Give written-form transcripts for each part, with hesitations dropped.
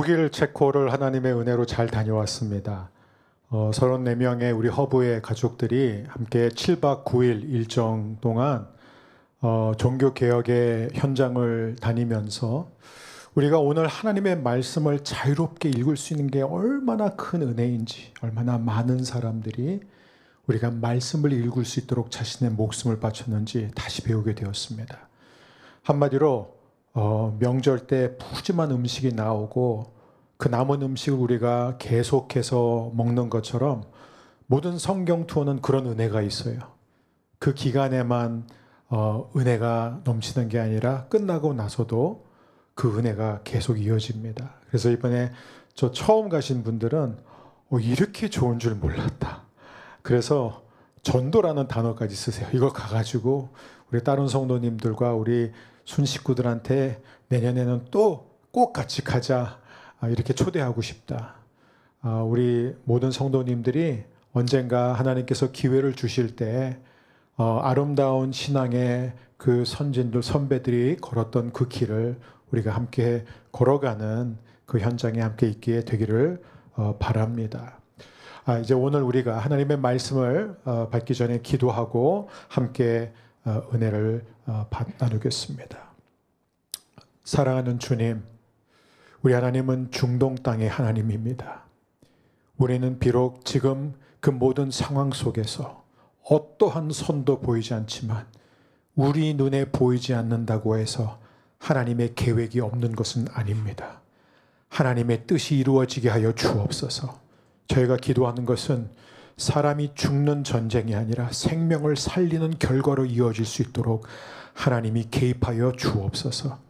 6일 체코를 하나님의 은혜로 잘 다녀왔습니다. 34명의 우리 허브의 가족들이 함께 7박 9일 일정 동안 종교개혁의 현장을 다니면서 우리가 오늘 하나님의 말씀을 자유롭게 읽을 수 있는 게 얼마나 큰 은혜인지, 얼마나 많은 사람들이 우리가 말씀을 읽을 수 있도록 자신의 목숨을 바쳤는지 다시 배우게 되었습니다. 한마디로 명절 때 푸짐한 음식이 나오고 그 남은 음식을 우리가 계속해서 먹는 것처럼 모든 성경 투어는 그런 은혜가 있어요. 그 기간에만 은혜가 넘치는 게 아니라 끝나고 나서도 그 은혜가 계속 이어집니다. 그래서 이번에 저 처음 가신 분들은 이렇게 좋은 줄 몰랐다. 그래서 전도라는 단어까지 쓰세요. 이걸 가가지고 우리 다른 성도님들과 우리 순식구들한테 내년에는 또 꼭 같이 가자, 이렇게 초대하고 싶다. 우리 모든 성도님들이 언젠가 하나님께서 기회를 주실 때 아름다운 신앙의 그 선진들, 선배들이 걸었던 그 길을 우리가 함께 걸어가는 그 현장에 함께 있게 되기를 바랍니다. 이제 오늘 우리가 하나님의 말씀을 받기 전에 기도하고 함께 은혜를 나누겠습니다. 사랑하는 주님, 우리 하나님은 중동 땅의 하나님입니다. 우리는 비록 지금 그 모든 상황 속에서 어떠한 손도 보이지 않지만 우리 눈에 보이지 않는다고 해서 하나님의 계획이 없는 것은 아닙니다. 하나님의 뜻이 이루어지게 하여 주옵소서. 저희가 기도하는 것은 사람이 죽는 전쟁이 아니라 생명을 살리는 결과로 이어질 수 있도록 하나님이 개입하여 주옵소서.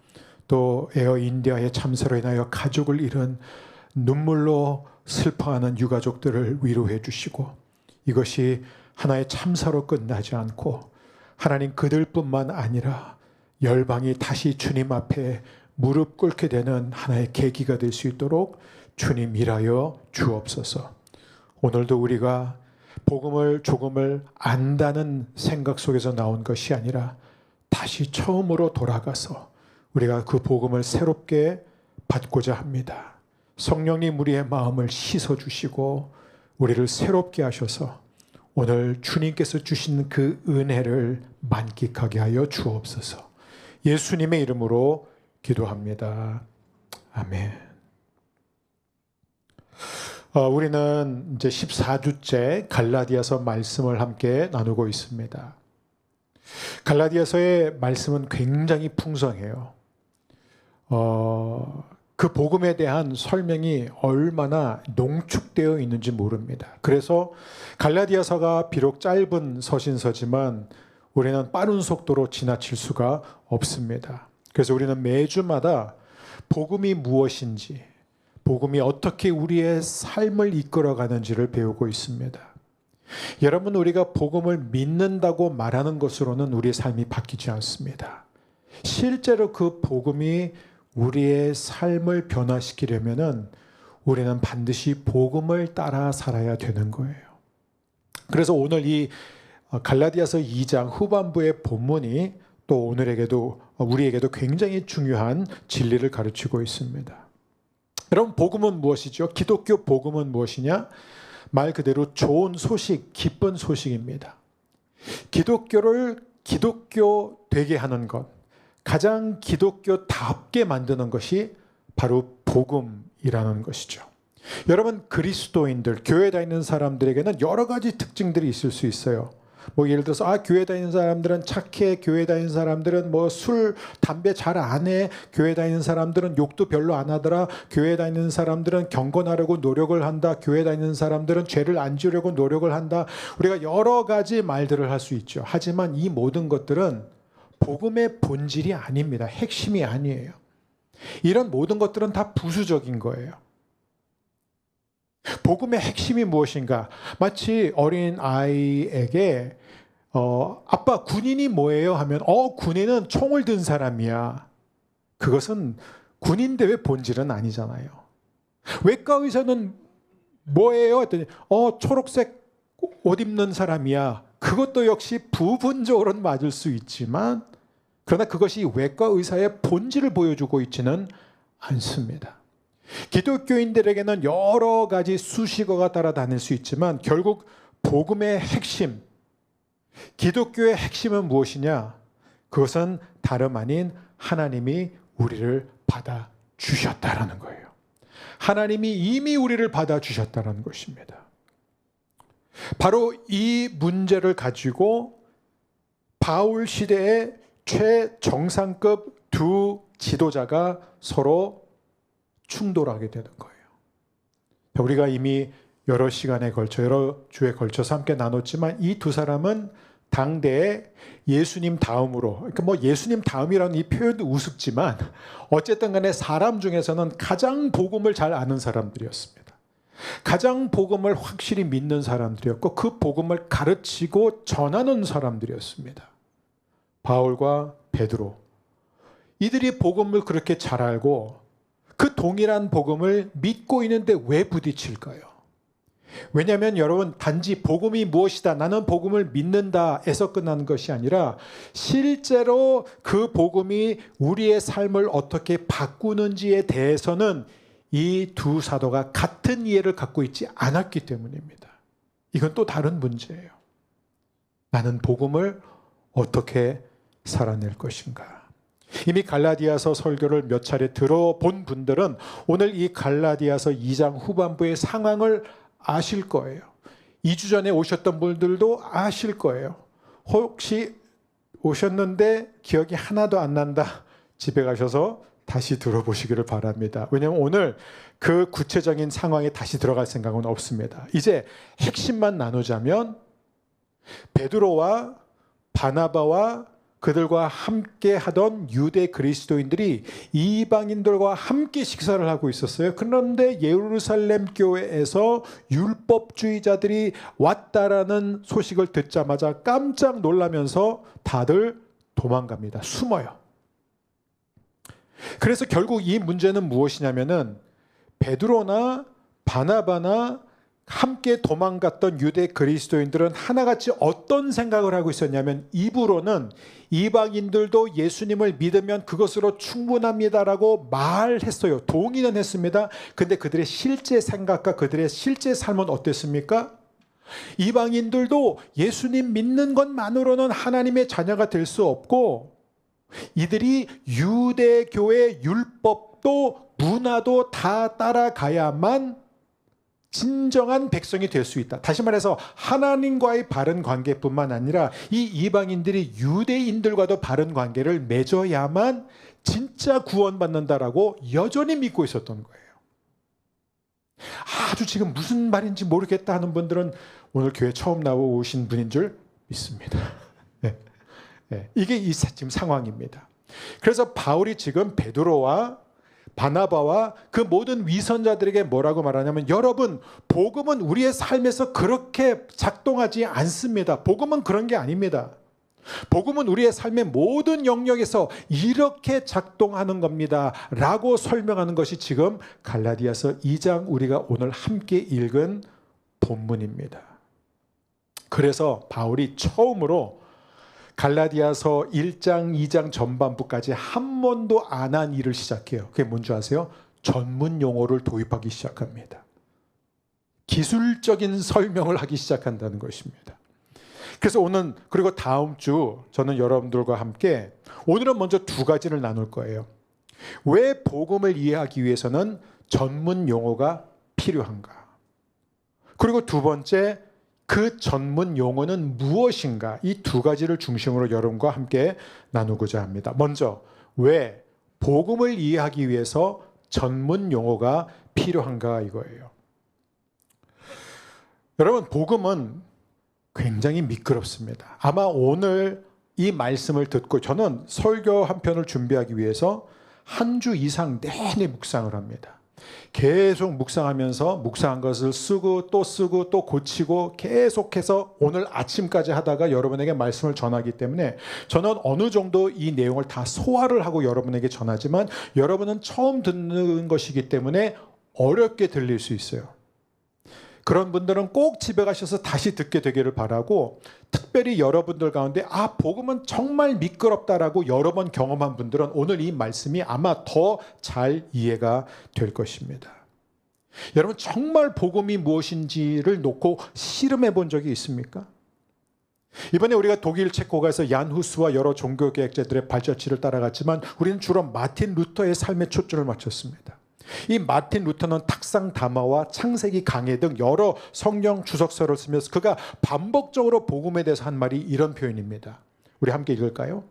또 에어 인디아의 참사로 인하여 가족을 잃은 눈물로 슬퍼하는 유가족들을 위로해 주시고, 이것이 하나의 참사로 끝나지 않고 하나님 그들뿐만 아니라 열방이 다시 주님 앞에 무릎 꿇게 되는 하나의 계기가 될 수 있도록 주님 일하여 주옵소서. 오늘도 우리가 복음을 조금을 안다는 생각 속에서 나온 것이 아니라 다시 처음으로 돌아가서 우리가 그 복음을 새롭게 받고자 합니다. 성령님 우리의 마음을 씻어주시고 우리를 새롭게 하셔서 오늘 주님께서 주신 그 은혜를 만끽하게 하여 주옵소서. 예수님의 이름으로 기도합니다. 아멘. 우리는 이제 14주째 갈라디아서 말씀을 함께 나누고 있습니다. 갈라디아서의 말씀은 굉장히 풍성해요. 그 복음에 대한 설명이 얼마나 농축되어 있는지 모릅니다. 그래서 갈라디아서가 비록 짧은 서신서지만 우리는 빠른 속도로 지나칠 수가 없습니다. 그래서 우리는 매주마다 복음이 무엇인지, 복음이 어떻게 우리의 삶을 이끌어가는지를 배우고 있습니다. 여러분, 우리가 복음을 믿는다고 말하는 것으로는 우리의 삶이 바뀌지 않습니다. 실제로 그 복음이 우리의 삶을 변화시키려면은 우리는 반드시 복음을 따라 살아야 되는 거예요. 그래서 오늘 이 갈라디아서 2장 후반부의 본문이 또 우리에게도 굉장히 중요한 진리를 가르치고 있습니다. 여러분, 복음은 무엇이죠? 기독교 복음은 무엇이냐? 말 그대로 좋은 소식, 기쁜 소식입니다. 기독교를 기독교 되게 하는 것, 가장 기독교답게 만드는 것이 바로 복음이라는 것이죠. 여러분, 그리스도인들, 교회 다니는 사람들에게는 여러 가지 특징들이 있을 수 있어요. 예를 들어서 교회 다니는 사람들은 착해, 교회 다니는 사람들은 술, 담배 잘 안 해, 교회 다니는 사람들은 욕도 별로 안 하더라, 교회 다니는 사람들은 경건하려고 노력을 한다, 교회 다니는 사람들은 죄를 안 지으려고 노력을 한다. 우리가 여러 가지 말들을 할 수 있죠. 하지만 이 모든 것들은 복음의 본질이 아닙니다. 핵심이 아니에요. 이런 모든 것들은 다 부수적인 거예요. 복음의 핵심이 무엇인가? 마치 어린 아이에게 아빠, 군인이 뭐예요? 하면 군인은 총을 든 사람이야. 그것은 군인대의 본질은 아니잖아요. 외과 의사는 뭐예요? 했더니 초록색 옷 입는 사람이야. 그것도 역시 부분적으로는 맞을 수 있지만, 그러나 그것이 외과 의사의 본질을 보여주고 있지는 않습니다. 기독교인들에게는 여러 가지 수식어가 따라다닐 수 있지만 결국 복음의 핵심, 기독교의 핵심은 무엇이냐? 그것은 다름 아닌 하나님이 우리를 받아주셨다라는 거예요. 하나님이 이미 우리를 받아주셨다는 것입니다. 바로 이 문제를 가지고 바울 시대의 최정상급 두 지도자가 서로 충돌하게 되는 거예요. 우리가 이미 여러 시간에 걸쳐, 여러 주에 걸쳐서 함께 나눴지만 이 두 사람은 당대에 예수님 다음으로, 그러니까 뭐 예수님 다음이라는 이 표현도 우습지만 어쨌든 간에 사람 중에서는 가장 복음을 잘 아는 사람들이었습니다. 가장 복음을 확실히 믿는 사람들이었고 그 복음을 가르치고 전하는 사람들이었습니다. 바울과 베드로. 이들이 복음을 그렇게 잘 알고 그 동일한 복음을 믿고 있는데 왜 부딪힐까요? 왜냐하면 여러분, 단지 복음이 무엇이다, 나는 복음을 믿는다에서 끝나는 것이 아니라 실제로 그 복음이 우리의 삶을 어떻게 바꾸는지에 대해서는 이 두 사도가 같은 이해를 갖고 있지 않았기 때문입니다. 이건 또 다른 문제예요. 나는 복음을 어떻게 살아낼 것인가? 이미 갈라디아서 설교를 몇 차례 들어본 분들은 오늘 이 갈라디아서 2장 후반부의 상황을 아실 거예요. 2주 전에 오셨던 분들도 아실 거예요. 혹시 오셨는데 기억이 하나도 안 난다, 집에 가셔서 다시 들어보시기를 바랍니다. 왜냐하면 오늘 그 구체적인 상황에 다시 들어갈 생각은 없습니다. 이제 핵심만 나누자면 베드로와 바나바와 그들과 함께 하던 유대 그리스도인들이 이방인들과 함께 식사를 하고 있었어요. 그런데 예루살렘 교회에서 율법주의자들이 왔다라는 소식을 듣자마자 깜짝 놀라면서 다들 도망갑니다. 숨어요. 그래서 결국 이 문제는 무엇이냐면은 베드로나 바나바나 함께 도망갔던 유대 그리스도인들은 하나같이 어떤 생각을 하고 있었냐면 입으로는 이방인들도 예수님을 믿으면 그것으로 충분합니다라고 말했어요. 동의는 했습니다. 근데 그들의 실제 생각과 그들의 실제 삶은 어땠습니까? 이방인들도 예수님 믿는 것만으로는 하나님의 자녀가 될 수 없고 이들이 유대교의 율법도 문화도 다 따라가야만 진정한 백성이 될 수 있다. 다시 말해서 하나님과의 바른 관계뿐만 아니라 이 이방인들이 유대인들과도 바른 관계를 맺어야만 진짜 구원받는다라고 여전히 믿고 있었던 거예요. 아주 지금 무슨 말인지 모르겠다 하는 분들은 오늘 교회 처음 나오신 분인 줄 믿습니다. 네. 네. 이게 지금 상황입니다. 그래서 바울이 지금 베드로와 바나바와 그 모든 위선자들에게 뭐라고 말하냐면, 여러분, 복음은 우리의 삶에서 그렇게 작동하지 않습니다. 복음은 그런 게 아닙니다. 복음은 우리의 삶의 모든 영역에서 이렇게 작동하는 겁니다 라고 설명하는 것이 지금 갈라디아서 2장 우리가 오늘 함께 읽은 본문입니다. 그래서 바울이 처음으로 갈라디아서 1장, 2장 전반부까지 한 번도 안 한 일을 시작해요. 그게 뭔지 아세요? 전문 용어를 도입하기 시작합니다. 기술적인 설명을 하기 시작한다는 것입니다. 그래서 오늘 그리고 다음 주 저는 여러분들과 함께 오늘은 먼저 두 가지를 나눌 거예요. 왜 복음을 이해하기 위해서는 전문 용어가 필요한가? 그리고 두 번째, 그 전문 용어는 무엇인가? 이 두 가지를 중심으로 여러분과 함께 나누고자 합니다. 먼저, 왜 복음을 이해하기 위해서 전문 용어가 필요한가 이거예요. 여러분, 복음은 굉장히 미끄럽습니다. 아마 오늘 이 말씀을 듣고 저는 설교 한 편을 준비하기 위해서 한 주 이상 내내 묵상을 합니다. 계속 묵상하면서 묵상한 것을 쓰고 또 고치고 계속해서 오늘 아침까지 하다가 여러분에게 말씀을 전하기 때문에 저는 어느 정도 이 내용을 다 소화를 하고 여러분에게 전하지만 여러분은 처음 듣는 것이기 때문에 어렵게 들릴 수 있어요. 그런 분들은 꼭 집에 가셔서 다시 듣게 되기를 바라고, 특별히 여러분들 가운데 복음은 정말 미끄럽다라고 여러 번 경험한 분들은 오늘 이 말씀이 아마 더 잘 이해가 될 것입니다. 여러분, 정말 복음이 무엇인지를 놓고 씨름해 본 적이 있습니까? 이번에 우리가 독일 체코가에서 얀 후스와 여러 종교개혁자들의 발자취를 따라갔지만 우리는 주로 마틴 루터의 삶에 초점을 맞췄습니다. 이 마틴 루터는 탁상 담화와 창세기 강해 등 여러 성경 주석서를 쓰면서 그가 반복적으로 복음에 대해서 한 말이 이런 표현입니다. 우리 함께 읽을까요?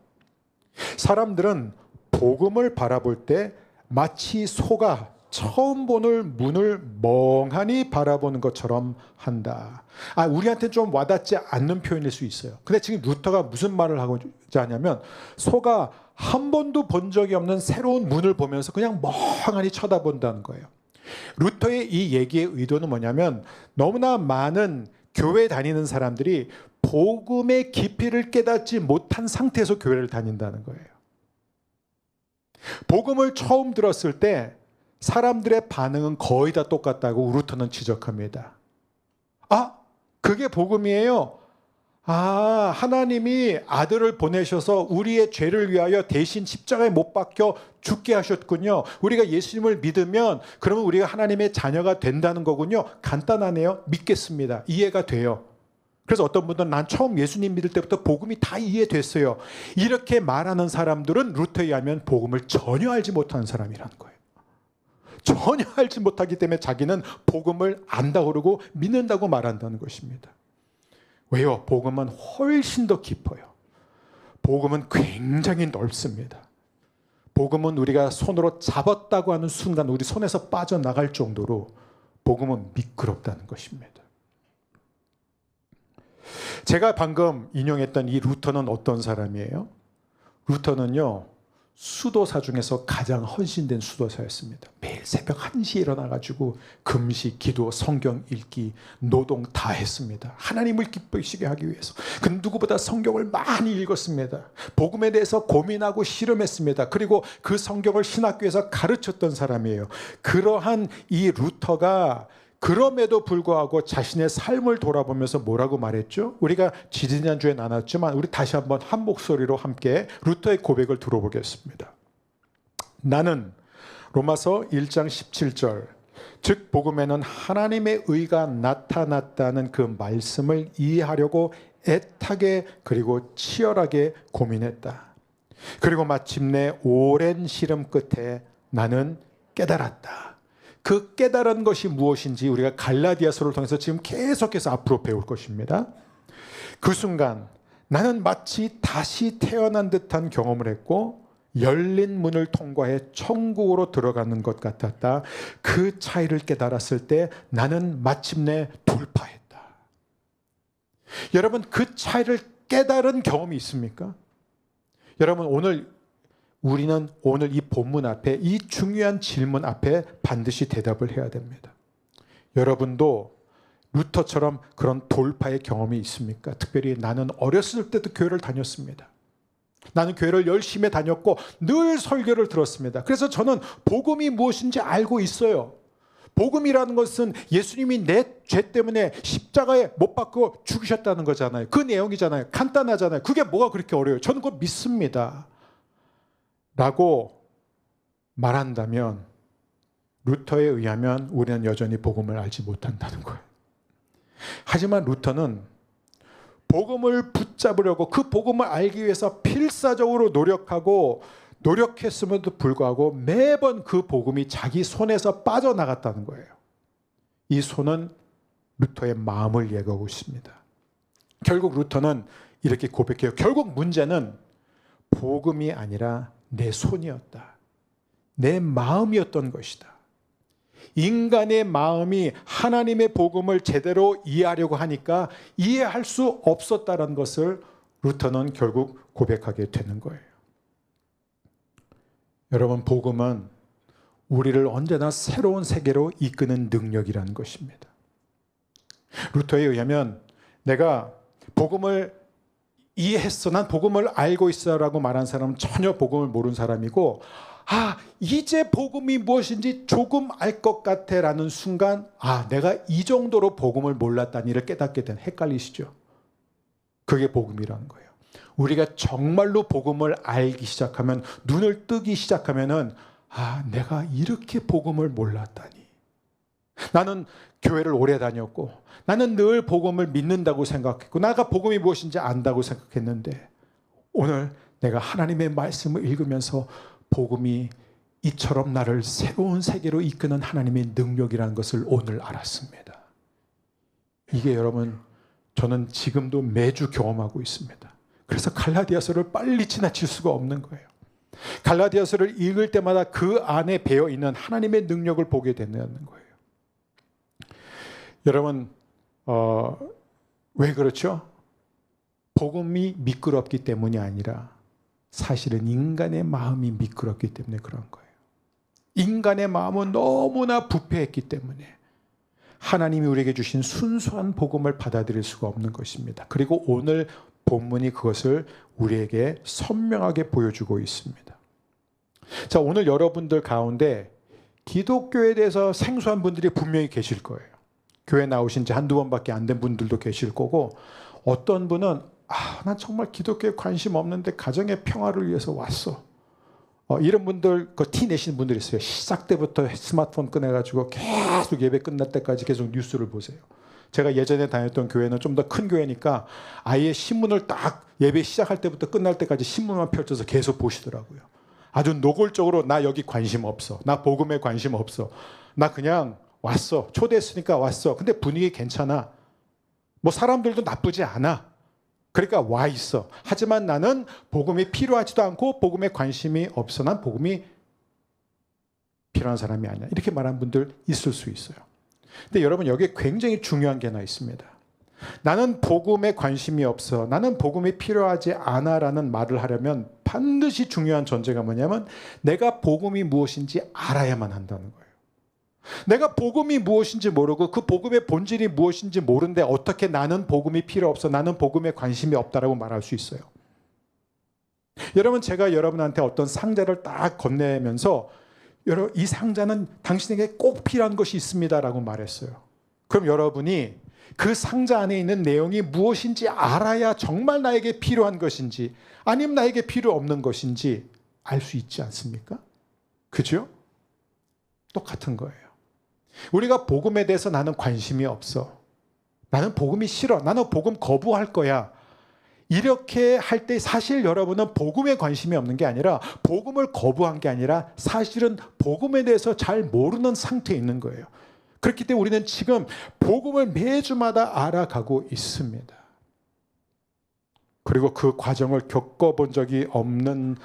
사람들은 복음을 바라볼 때 마치 소가 처음 보는 문을 멍하니 바라보는 것처럼 한다. 우리한테 좀 와닿지 않는 표현일 수 있어요. 근데 지금 루터가 무슨 말을 하고자 하냐면, 소가 한 번도 본 적이 없는 새로운 문을 보면서 그냥 멍하니 쳐다본다는 거예요. 루터의 이 얘기의 의도는 뭐냐면, 너무나 많은 교회 다니는 사람들이 복음의 깊이를 깨닫지 못한 상태에서 교회를 다닌다는 거예요. 복음을 처음 들었을 때 사람들의 반응은 거의 다 똑같다고 루터는 지적합니다. 그게 복음이에요? 하나님이 아들을 보내셔서 우리의 죄를 위하여 대신 십자가에 못 박혀 죽게 하셨군요. 우리가 예수님을 믿으면 그러면 우리가 하나님의 자녀가 된다는 거군요. 간단하네요. 믿겠습니다. 이해가 돼요. 그래서 어떤 분들은 난 처음 예수님 믿을 때부터 복음이 다 이해됐어요. 이렇게 말하는 사람들은 루터에 의하면 복음을 전혀 알지 못하는 사람이라는 거예요. 전혀 알지 못하기 때문에 자기는 복음을 안다고 그러고 믿는다고 말한다는 것입니다. 왜요? 복음은 훨씬 더 깊어요. 복음은 굉장히 넓습니다. 복음은 우리가 손으로 잡았다고 하는 순간 우리 손에서 빠져나갈 정도로 복음은 미끄럽다는 것입니다. 제가 방금 인용했던 이 루터는 어떤 사람이에요? 루터는요, 수도사 중에서 가장 헌신된 수도사였습니다. 매일 새벽 1시에 일어나가지고 금식, 기도, 성경 읽기, 노동 다 했습니다. 하나님을 기쁘시게 하기 위해서. 그 누구보다 성경을 많이 읽었습니다. 복음에 대해서 고민하고 실험했습니다. 그리고 그 성경을 신학교에서 가르쳤던 사람이에요. 그러한 이 루터가 그럼에도 불구하고 자신의 삶을 돌아보면서 뭐라고 말했죠? 우리가 지지난주에 나눴지만 우리 다시 한번 한 목소리로 함께 루터의 고백을 들어보겠습니다. 나는 로마서 1장 17절 즉 복음에는 하나님의 의가 나타났다는 그 말씀을 이해하려고 애타게 그리고 치열하게 고민했다. 그리고 마침내 오랜 시름 끝에 나는 깨달았다. 그 깨달은 것이 무엇인지 우리가 갈라디아서를 통해서 지금 계속해서 앞으로 배울 것입니다. 그 순간 나는 마치 다시 태어난 듯한 경험을 했고 열린 문을 통과해 천국으로 들어가는 것 같았다. 그 차이를 깨달았을 때 나는 마침내 돌파했다. 여러분, 그 차이를 깨달은 경험이 있습니까? 여러분, 우리는 오늘 이 본문 앞에 이 중요한 질문 앞에 반드시 대답을 해야 됩니다. 여러분도 루터처럼 그런 돌파의 경험이 있습니까? 특별히 나는 어렸을 때도 교회를 다녔습니다. 나는 교회를 열심히 다녔고 늘 설교를 들었습니다. 그래서 저는 복음이 무엇인지 알고 있어요. 복음이라는 것은 예수님이 내 죄 때문에 십자가에 못 박고 죽으셨다는 거잖아요. 그 내용이잖아요. 간단하잖아요. 그게 뭐가 그렇게 어려워요? 저는 그거 믿습니다. 라고 말한다면 루터에 의하면 우리는 여전히 복음을 알지 못한다는 거예요. 하지만 루터는 복음을 붙잡으려고 그 복음을 알기 위해서 필사적으로 노력했음에도 불구하고 매번 그 복음이 자기 손에서 빠져나갔다는 거예요. 이 손은 루터의 마음을 얘기하고 있습니다. 결국 루터는 이렇게 고백해요. 결국 문제는 복음이 아니라 내 손이었다. 내 마음이었던 것이다. 인간의 마음이 하나님의 복음을 제대로 이해하려고 하니까 이해할 수 없었다는 것을 루터는 결국 고백하게 되는 거예요. 여러분, 복음은 우리를 언제나 새로운 세계로 이끄는 능력이라는 것입니다. 루터에 의하면 내가 복음을 이해했어. 난 복음을 알고 있어라고 말한 사람은 전혀 복음을 모르는 사람이고, 이제 복음이 무엇인지 조금 알 것 같아라는 순간, 내가 이 정도로 복음을 몰랐다니를 깨닫게 된, 헷갈리시죠? 그게 복음이라는 거예요. 우리가 정말로 복음을 알기 시작하면, 눈을 뜨기 시작하면은, 내가 이렇게 복음을 몰랐다니. 나는 교회를 오래 다녔고, 나는 늘 복음을 믿는다고 생각했고, 내가 복음이 무엇인지 안다고 생각했는데, 오늘 내가 하나님의 말씀을 읽으면서 복음이 이처럼 나를 새로운 세계로 이끄는 하나님의 능력이라는 것을 오늘 알았습니다. 이게 여러분, 저는 지금도 매주 경험하고 있습니다. 그래서 갈라디아서를 빨리 지나칠 수가 없는 거예요. 갈라디아서를 읽을 때마다 그 안에 배어 있는 하나님의 능력을 보게 된다는 거예요. 여러분, 왜 그렇죠? 복음이 미끄럽기 때문이 아니라 사실은 인간의 마음이 미끄럽기 때문에 그런 거예요. 인간의 마음은 너무나 부패했기 때문에 하나님이 우리에게 주신 순수한 복음을 받아들일 수가 없는 것입니다. 그리고 오늘 본문이 그것을 우리에게 선명하게 보여주고 있습니다. 자, 오늘 여러분들 가운데 기독교에 대해서 생소한 분들이 분명히 계실 거예요. 교회 나오신 지 한두 번밖에 안 된 분들도 계실 거고, 어떤 분은 난 정말 기독교에 관심 없는데 가정의 평화를 위해서 왔어. 이런 분들, 그 티 내시는 분들이 있어요. 시작 때부터 스마트폰 꺼내가지고 계속 예배 끝날 때까지 계속 뉴스를 보세요. 제가 예전에 다녔던 교회는 좀 더 큰 교회니까 아예 신문을 딱 예배 시작할 때부터 끝날 때까지 신문만 펼쳐서 계속 보시더라고요. 아주 노골적으로 나 여기 관심 없어. 나 복음에 관심 없어. 나 그냥 왔어. 초대했으니까 왔어. 근데 분위기 괜찮아. 뭐 사람들도 나쁘지 않아. 그러니까 와 있어. 하지만 나는 복음이 필요하지도 않고 복음에 관심이 없어. 난 복음이 필요한 사람이 아니야. 이렇게 말하는 분들 있을 수 있어요. 근데 여러분, 여기에 굉장히 중요한 게 하나 있습니다. 나는 복음에 관심이 없어. 나는 복음이 필요하지 않아라는 말을 하려면 반드시 중요한 전제가 뭐냐면 내가 복음이 무엇인지 알아야만 한다는 거예요. 내가 복음이 무엇인지 모르고 그 복음의 본질이 무엇인지 모르는데 어떻게 나는 복음이 필요 없어, 나는 복음에 관심이 없다라고 말할 수 있어요. 여러분, 제가 여러분한테 어떤 상자를 딱 건네면서 이 상자는 당신에게 꼭 필요한 것이 있습니다라고 말했어요. 그럼 여러분이 그 상자 안에 있는 내용이 무엇인지 알아야 정말 나에게 필요한 것인지 아니면 나에게 필요 없는 것인지 알 수 있지 않습니까? 그죠? 똑같은 거예요. 우리가 복음에 대해서 나는 관심이 없어. 나는 복음이 싫어. 나는 복음 거부할 거야. 이렇게 할 때 사실 여러분은 복음에 관심이 없는 게 아니라 복음을 거부한 게 아니라 사실은 복음에 대해서 잘 모르는 상태에 있는 거예요. 그렇기 때문에 우리는 지금 복음을 매주마다 알아가고 있습니다. 그리고 그 과정을 겪어본 적이 없는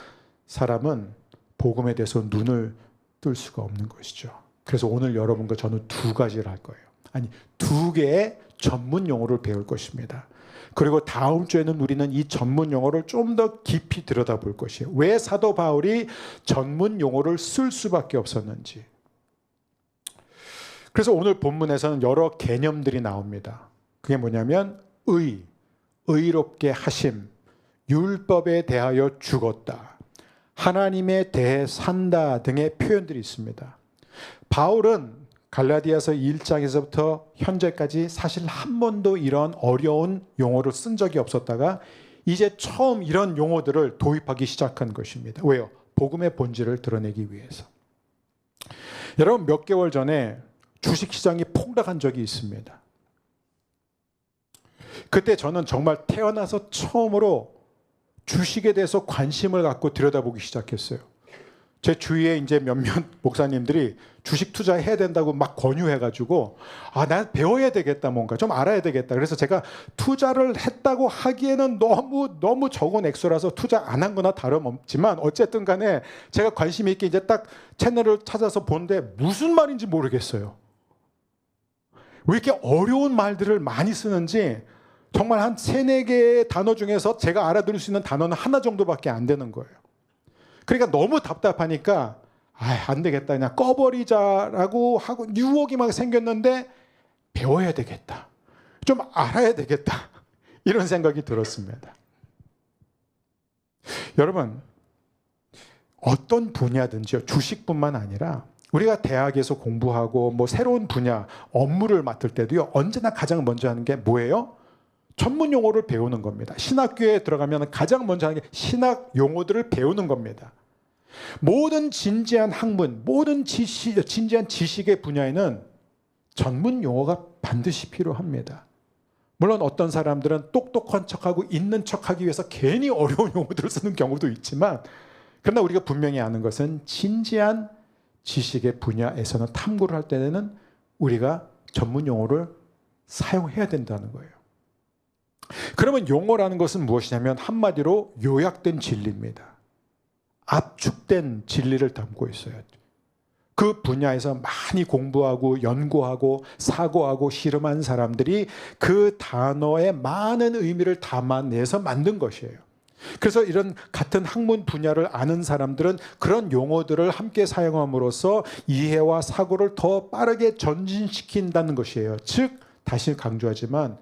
사람은 복음에 대해서 눈을 뜰 수가 없는 것이죠. 그래서 오늘 여러분과 저는 두 가지를 할 거예요. 아니, 두 개의 전문 용어를 배울 것입니다. 그리고 다음 주에는 우리는 이 전문 용어를 좀 더 깊이 들여다볼 것이에요. 왜 사도 바울이 전문 용어를 쓸 수밖에 없었는지. 그래서 오늘 본문에서는 여러 개념들이 나옵니다. 그게 뭐냐면 의롭게 하심, 율법에 대하여 죽었다, 하나님에 대해 산다 등의 표현들이 있습니다. 바울은 갈라디아서 1장에서부터 현재까지 사실 한 번도 이런 어려운 용어를 쓴 적이 없었다가 이제 처음 이런 용어들을 도입하기 시작한 것입니다. 왜요? 복음의 본질을 드러내기 위해서. 여러분, 몇 개월 전에 주식시장이 폭락한 적이 있습니다. 그때 저는 정말 태어나서 처음으로 주식에 대해서 관심을 갖고 들여다보기 시작했어요. 제 주위에 이제 몇몇 목사님들이 주식 투자해야 된다고 막 권유해가지고 난 배워야 되겠다, 뭔가 좀 알아야 되겠다. 그래서 제가 투자를 했다고 하기에는 너무 적은 액수라서 투자 안 한 거나 다름없지만 어쨌든 간에 제가 관심 있게 이제 딱 채널을 찾아서 보는데 무슨 말인지 모르겠어요. 왜 이렇게 어려운 말들을 많이 쓰는지 정말 한 3-4개의 단어 중에서 제가 알아들을 수 있는 단어는 하나 정도밖에 안 되는 거예요. 그러니까 너무 답답하니까 안 되겠다, 그냥 꺼버리자라고 하고 유혹이 막 생겼는데 배워야 되겠다, 좀 알아야 되겠다, 이런 생각이 들었습니다. 여러분, 어떤 분야든지요, 주식뿐만 아니라 우리가 대학에서 공부하고 뭐 새로운 분야, 업무를 맡을 때도요, 언제나 가장 먼저 하는 게 뭐예요? 전문 용어를 배우는 겁니다. 신학교에 들어가면 가장 먼저 하는 게 신학 용어들을 배우는 겁니다. 모든 진지한 학문, 모든 진지한 지식의 분야에는 전문 용어가 반드시 필요합니다. 물론 어떤 사람들은 똑똑한 척하고 있는 척하기 위해서 괜히 어려운 용어들을 쓰는 경우도 있지만, 그러나 우리가 분명히 아는 것은 진지한 지식의 분야에서는, 탐구를 할 때는 우리가 전문 용어를 사용해야 된다는 거예요. 그러면 용어라는 것은 무엇이냐면 한마디로 요약된 진리입니다. 압축된 진리를 담고 있어요. 그 분야에서 많이 공부하고 연구하고 사고하고 실험한 사람들이 그 단어에 많은 의미를 담아내서 만든 것이에요. 그래서 이런 같은 학문 분야를 아는 사람들은 그런 용어들을 함께 사용함으로써 이해와 사고를 더 빠르게 전진시킨다는 것이에요. 즉, 다시 강조하지만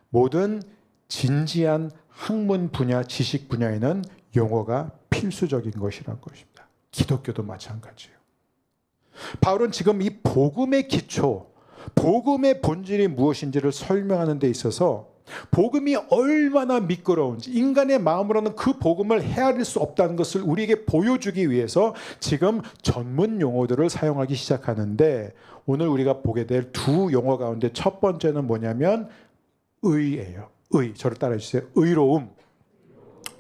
모든 진지한 학문 분야, 지식 분야에는 용어가 필수적인 것이라는 것입니다. 기독교도 마찬가지예요. 바울은 지금 이 복음의 기초, 복음의 본질이 무엇인지를 설명하는 데 있어서 복음이 얼마나 미끄러운지, 인간의 마음으로는 그 복음을 헤아릴 수 없다는 것을 우리에게 보여주기 위해서 지금 전문 용어들을 사용하기 시작하는데, 오늘 우리가 보게 될 두 용어 가운데 첫 번째는 뭐냐면 의예요. 의. 저를 따라해 주세요. 의로움.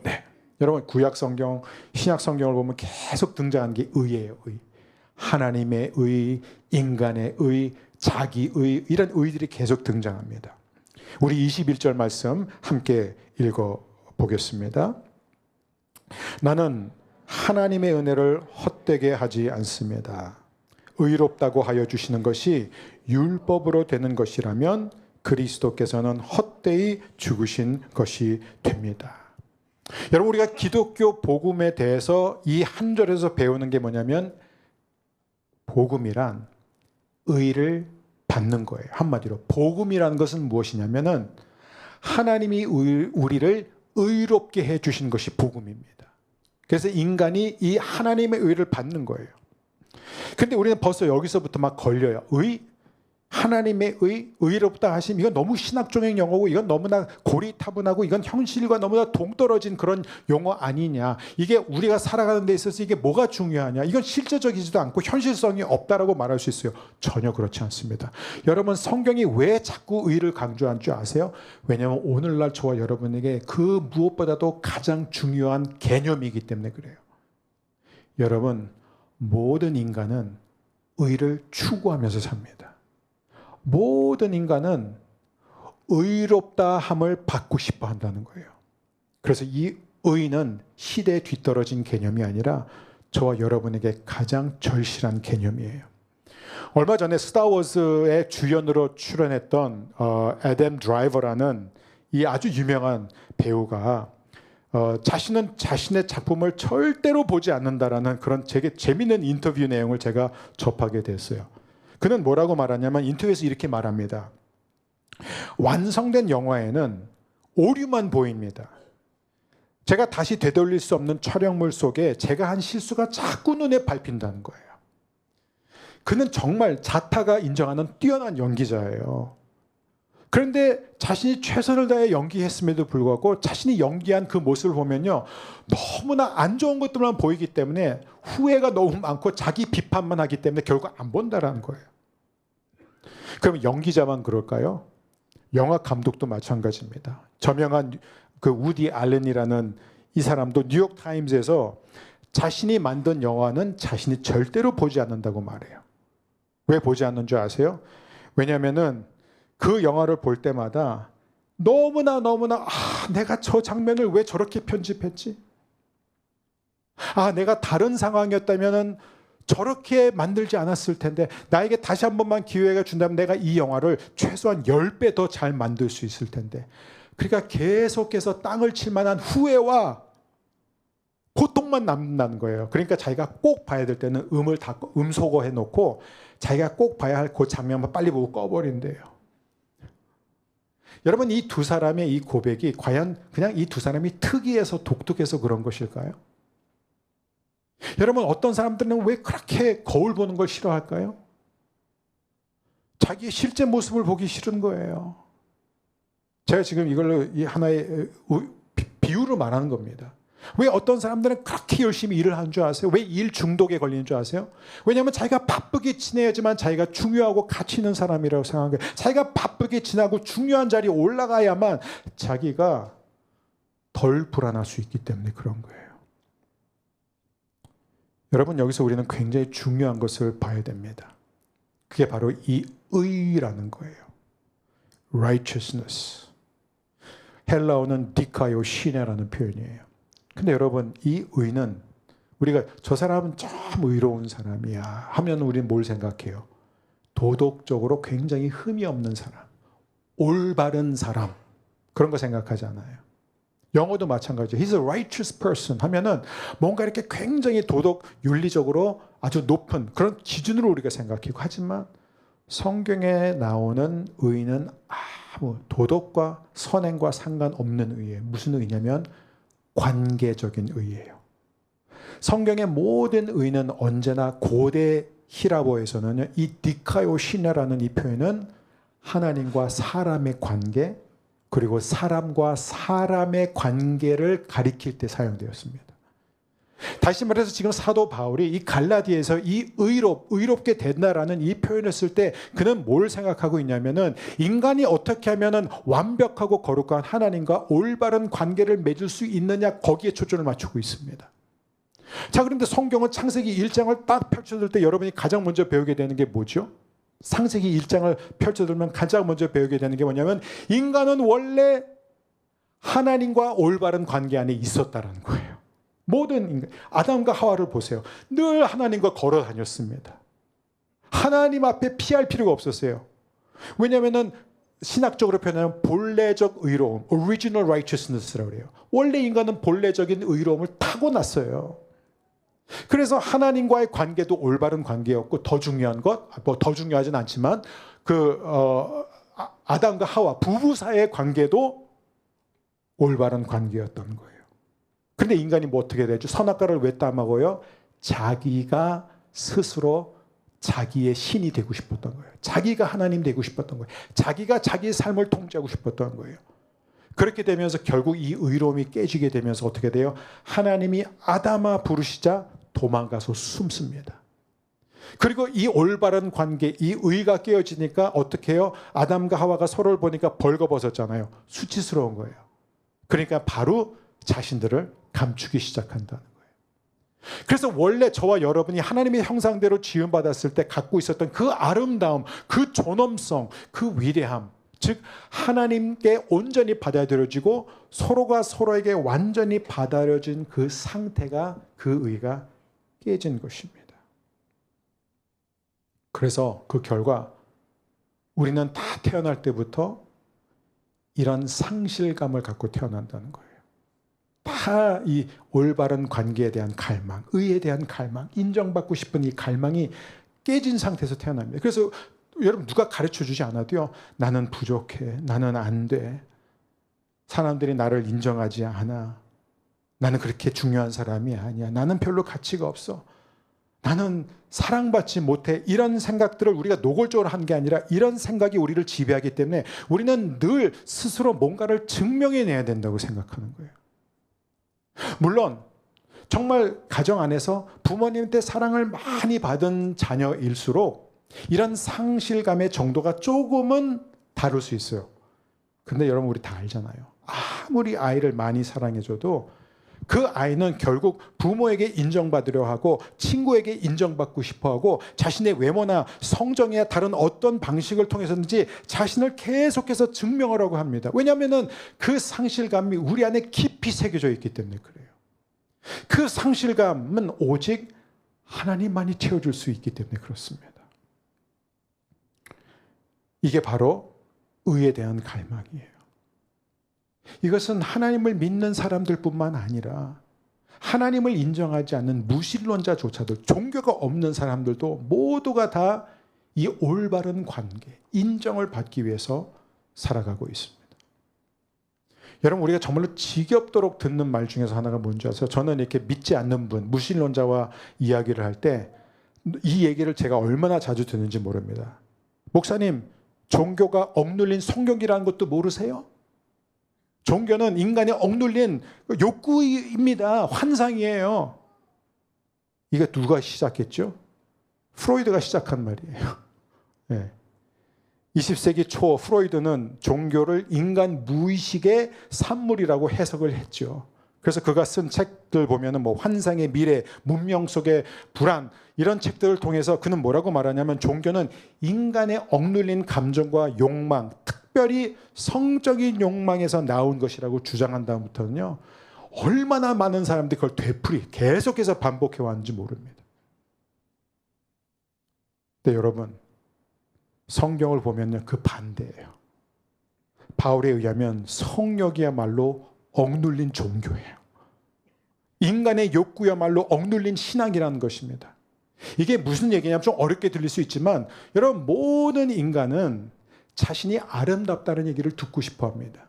네. 여러분, 구약 성경, 신약 성경을 보면 계속 등장하는 게 의예요. 의. 하나님의 의, 인간의 의, 자기의, 이런 의들이 계속 등장합니다. 우리 21절 말씀 함께 읽어보겠습니다. 나는 하나님의 은혜를 헛되게 하지 않습니다. 의롭다고 하여 주시는 것이 율법으로 되는 것이라면 그리스도께서는 헛되이 죽으신 것이 됩니다. 여러분, 우리가 기독교 복음에 대해서 이 한 절에서 배우는 게 뭐냐면, 복음이란 의를 받는 거예요. 한마디로 복음이라는 것은 무엇이냐면은 하나님이 우리를 의롭게 해 주신 것이 복음입니다. 그래서 인간이 이 하나님의 의를 받는 거예요. 근데 우리는 벌써 여기서부터 막 걸려요. 하나님의 의롭다 하심, 이건 너무 신학적인 용어고, 이건 너무나 고리타분하고, 이건 현실과 너무나 동떨어진 그런 용어 아니냐. 이게 우리가 살아가는 데 있어서 이게 뭐가 중요하냐. 이건 실제적이지도 않고 현실성이 없다라고 말할 수 있어요. 전혀 그렇지 않습니다. 여러분, 성경이 왜 자꾸 의를 강조한 줄 아세요? 왜냐하면 오늘날 저와 여러분에게 그 무엇보다도 가장 중요한 개념이기 때문에 그래요. 여러분, 모든 인간은 의를 추구하면서 삽니다. 모든 인간은 의롭다 함을 받고 싶어 한다는 거예요. 그래서 이 의는 시대에 뒤떨어진 개념이 아니라 저와 여러분에게 가장 절실한 개념이에요. 얼마 전에 스타워즈의 주연으로 출연했던 애덤 드라이버라는 이 아주 유명한 배우가 자신은 자신의 작품을 절대로 보지 않는다라는 그런 되게 재미있는 인터뷰 내용을 제가 접하게 됐어요. 그는 뭐라고 말하냐면, 인터뷰에서 이렇게 말합니다. 완성된 영화에는 오류만 보입니다. 제가 다시 되돌릴 수 없는 촬영물 속에 제가 한 실수가 자꾸 눈에 밟힌다는 거예요. 그는 정말 자타가 인정하는 뛰어난 연기자예요. 그런데 자신이 최선을 다해 연기했음에도 불구하고 자신이 연기한 그 모습을 보면요, 너무나 안 좋은 것들만 보이기 때문에 후회가 너무 많고 자기 비판만 하기 때문에 결국 안 본다라는 거예요. 그럼 연기자만 그럴까요? 영화 감독도 마찬가지입니다. 저명한 그 우디 알렌이라는 이 사람도 뉴욕 타임즈에서 자신이 만든 영화는 자신이 절대로 보지 않는다고 말해요. 왜 보지 않는 줄 아세요? 왜냐하면은 그 영화를 볼 때마다 너무나 내가 저 장면을 왜 저렇게 편집했지? 내가 다른 상황이었다면은 저렇게 만들지 않았을 텐데, 나에게 다시 한 번만 기회가 준다면 내가 이 영화를 최소한 10배 더 잘 만들 수 있을 텐데. 그러니까 계속해서 땅을 칠 만한 후회와 고통만 남는다는 거예요. 그러니까 자기가 꼭 봐야 될 때는 음소거 해놓고 자기가 꼭 봐야 할 그 장면만 빨리 보고 꺼버린대요. 여러분, 이 두 사람의 이 고백이 과연 그냥 이 두 사람이 특이해서 독특해서 그런 것일까요? 여러분, 어떤 사람들은 왜 그렇게 거울 보는 걸 싫어할까요? 자기의 실제 모습을 보기 싫은 거예요. 제가 지금 이걸로 하나의 비유로 말하는 겁니다. 왜 어떤 사람들은 그렇게 열심히 일을 하는 줄 아세요? 왜 일 중독에 걸리는 줄 아세요? 왜냐하면 자기가 바쁘게 지내야지만 자기가 중요하고 가치 있는 사람이라고 생각하는 거예요. 자기가 바쁘게 지나고 중요한 자리에 올라가야만 자기가 덜 불안할 수 있기 때문에 그런 거예요. 여러분, 여기서 우리는 굉장히 중요한 것을 봐야 됩니다. 그게 바로 이 의라는 거예요. righteousness. 헬라어는 디카요 시네라는 표현이에요. 근데 여러분, 이 의는 우리가 저 사람은 참 의로운 사람이야 하면 우리는 뭘 생각해요? 도덕적으로 굉장히 흠이 없는 사람, 올바른 사람, 그런 거 생각하잖아요. 영어도 마찬가지예요. He's a righteous person 하면은 뭔가 이렇게 굉장히 도덕 윤리적으로 아주 높은 그런 기준으로 우리가 생각하고, 하지만 성경에 나오는 의는 아무 도덕과 선행과 상관없는 의예요. 무슨 의냐면 관계적인 의예요. 성경의 모든 의는 언제나 고대 히라보에서는 이 디카요시네라는 이 표현은 하나님과 사람의 관계, 그리고 사람과 사람의 관계를 가리킬 때 사용되었습니다. 다시 말해서 지금 사도 바울이 이 갈라디아에서 이 의롭게 된다라는 이 표현을 쓸 때 그는 뭘 생각하고 있냐면은 인간이 어떻게 하면은 완벽하고 거룩한 하나님과 올바른 관계를 맺을 수 있느냐, 거기에 초점을 맞추고 있습니다. 자, 그런데 성경은 창세기 1장을 딱 펼쳐들 때 여러분이 가장 먼저 배우게 되는 게 뭐죠? 창세기 1장을 펼쳐들면 가장 먼저 배우게 되는 게 뭐냐면 인간은 원래 하나님과 올바른 관계 안에 있었다라는 거예요. 모든 인간, 아담과 하와를 보세요. 늘 하나님과 걸어 다녔습니다. 하나님 앞에 피할 필요가 없었어요. 왜냐하면 신학적으로 표현하면 본래적 의로움, original righteousness라고 해요. 원래 인간은 본래적인 의로움을 타고났어요. 그래서 하나님과의 관계도 올바른 관계였고, 더 중요한 것, 더 중요하진 않지만 아담과 하와 부부 사이의 관계도 올바른 관계였던 거예요. 근데 인간이 뭐 어떻게 되죠? 선악과를 왜 따먹어요? 자기가 스스로 자기의 신이 되고 싶었던 거예요. 자기가 하나님 되고 싶었던 거예요. 자기가 자기의 삶을 통제하고 싶었던 거예요. 그렇게 되면서 결국 이 의로움이 깨지게 되면서 어떻게 돼요? 하나님이 아담아 부르시자 도망가서 숨습니다. 그리고 이 올바른 관계, 이 의가 깨어지니까 어떻게 해요? 아담과 하와가 서로를 보니까 벌거벗었잖아요. 수치스러운 거예요. 그러니까 바로 자신들을 감추기 시작한다는 거예요. 그래서 원래 저와 여러분이 하나님의 형상대로 지음받았을 때 갖고 있었던 그 아름다움, 그 존엄성, 그 위대함, 즉 하나님께 온전히 받아들여지고 서로가 서로에게 완전히 받아들여진 그 상태가, 그 의가 깨진 것입니다. 그래서 그 결과 우리는 다 태어날 때부터 이런 상실감을 갖고 태어난다는 거예요. 다 이 올바른 관계에 대한 갈망, 의에 대한 갈망, 인정받고 싶은 이 갈망이 깨진 상태에서 태어납니다. 그래서 여러분, 누가 가르쳐 주지 않아도요, 나는 부족해, 나는 안 돼, 사람들이 나를 인정하지 않아, 나는 그렇게 중요한 사람이 아니야, 나는 별로 가치가 없어, 나는 사랑받지 못해, 이런 생각들을 우리가 노골적으로 한 게 아니라 이런 생각이 우리를 지배하기 때문에 우리는 늘 스스로 뭔가를 증명해내야 된다고 생각하는 거예요. 물론 정말 가정 안에서 부모님한테 사랑을 많이 받은 자녀일수록 이런 상실감의 정도가 조금은 다를 수 있어요. 근데 여러분, 우리 다 알잖아요. 아무리 아이를 많이 사랑해줘도 그 아이는 결국 부모에게 인정받으려 하고 친구에게 인정받고 싶어하고 자신의 외모나 성정이나 다른 어떤 방식을 통해서든지 자신을 계속해서 증명하려고 합니다. 왜냐하면 그 상실감이 우리 안에 깊이 새겨져 있기 때문에 그래요. 그 상실감은 오직 하나님만이 채워줄 수 있기 때문에 그렇습니다. 이게 바로 의에 대한 갈망이에요. 이것은 하나님을 믿는 사람들뿐만 아니라 하나님을 인정하지 않는 무신론자조차도, 종교가 없는 사람들도 모두가 다 이 올바른 관계, 인정을 받기 위해서 살아가고 있습니다. 여러분, 우리가 정말로 지겹도록 듣는 말 중에서 하나가 뭔지 아세요? 저는 이렇게 믿지 않는 분, 무신론자와 이야기를 할 때 이 얘기를 제가 얼마나 자주 듣는지 모릅니다. 목사님, 종교가 억눌린 성경이라는 것도 모르세요? 종교는 인간이 억눌린 욕구입니다. 환상이에요. 이게 누가 시작했죠? 프로이드가 시작한 말이에요. 네. 20세기 초 프로이드는 종교를 인간 무의식의 산물이라고 해석을 했죠. 그래서 그가 쓴 책들 보면은 뭐 환상의 미래, 문명 속의 불안 이런 책들을 통해서 그는 뭐라고 말하냐면 종교는 인간의 억눌린 감정과 욕망, 특별히 성적인 욕망에서 나온 것이라고 주장한 다음부터는요. 얼마나 많은 사람들이 그걸 되풀이 계속해서 반복해 왔는지 모릅니다. 근데 여러분, 성경을 보면요, 그 반대예요. 바울에 의하면 성욕이야말로 억눌린 종교예요. 인간의 욕구야말로 억눌린 신앙이라는 것입니다. 이게 무슨 얘기냐면 좀 어렵게 들릴 수 있지만 여러분, 모든 인간은 자신이 아름답다는 얘기를 듣고 싶어 합니다.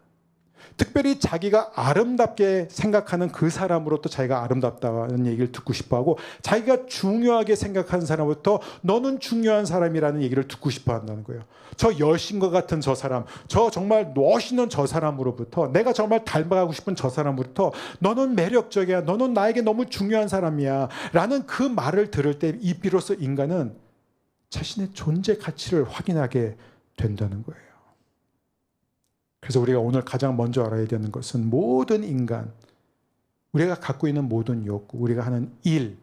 특별히 자기가 아름답게 생각하는 그 사람으로부터 자기가 아름답다는 얘기를 듣고 싶어하고, 자기가 중요하게 생각하는 사람부터 너는 중요한 사람이라는 얘기를 듣고 싶어 한다는 거예요. 저 여신과 같은 저 사람, 저 정말 멋있는 저 사람으로부터, 내가 정말 닮아가고 싶은 저 사람으로부터 너는 매력적이야, 너는 나에게 너무 중요한 사람이야 라는 그 말을 들을 때 이 비로소 인간은 자신의 존재 가치를 확인하게 된다는 거예요. 그래서 우리가 오늘 가장 먼저 알아야 되는 것은 모든 인간, 우리가 갖고 있는 모든 욕구, 우리가 하는 일,